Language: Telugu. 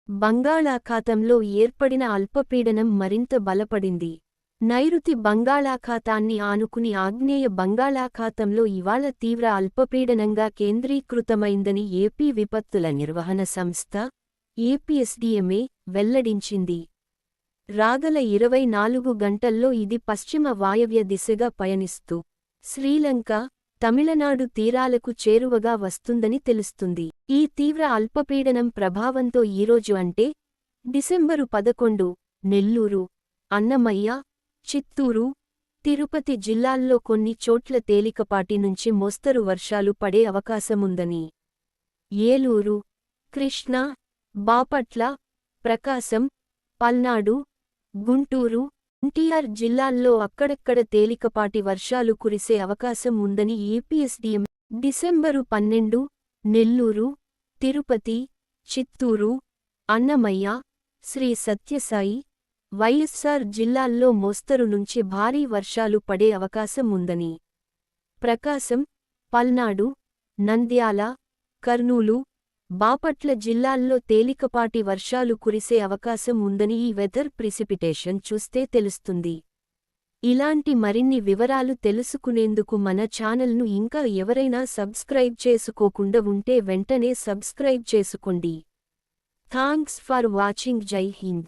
బంగాళాఖాతంలో ఏర్పడిన అల్పపీడనం మరింత బలపడింది. నైరుతి బంగాళాఖాతాన్ని ఆనుకుని ఆగ్నేయ బంగాళాఖాతంలో ఇవాళ తీవ్ర అల్పపీడనంగా కేంద్రీకృతమైందని ఏపీ విపత్తుల నిర్వహణ సంస్థ ఏపీఎస్డీఎంఏ వెల్లడించింది. రాగల 24 గంటల్లో ఇది పశ్చిమ వాయవ్య దిశగా పయనిస్తూ శ్రీలంక, తమిళనాడు తీరాలకు చేరువగా వస్తుందని తెలుస్తుంది. ఈ తీవ్ర అల్పపీడనం ప్రభావంతో ఈరోజు అంటే డిసెంబరు 11 నెల్లూరు, అన్నమయ్య, చిత్తూరు, తిరుపతి జిల్లాల్లో కొన్ని చోట్ల తేలికపాటి నుంచి మోస్తరు వర్షాలు పడే అవకాశముందని, ఏలూరు, కృష్ణా, బాపట్ల, ప్రకాశం, పల్నాడు, గుంటూరు, ఎన్టీఆర్ జిల్లాల్లో అక్కడక్కడ తేలికపాటి వర్షాలు కురిసే అవకాశం ఉందని ఏపీఎస్డీఎం డిసెంబరు 12 నెల్లూరు, తిరుపతి, చిత్తూరు, అన్నమయ్య, శ్రీ సత్యసాయి, వైఎస్సార్ జిల్లాల్లో మోస్తరు నుంచి భారీ వర్షాలు పడే అవకాశం ఉందని, ప్రకాశం, పల్నాడు, నంద్యాల, కర్నూలు, బాపట్ల జిల్లాల్లో తేలికపాటి వర్షాలు కురిసే అవకాశం ఉందని ఈ వెదర్ ప్రిసిపిటేషన్ చూస్తే తెలుస్తుంది. ఇలాంటి మరిన్ని వివరాలు తెలుసుకునేందుకు మన ఛానల్ను ఇంకా ఎవరైనా సబ్స్క్రైబ్ చేసుకోకుండా ఉంటే వెంటనే సబ్స్క్రైబ్ చేసుకోండి. Thanks for watching. జై హింద్.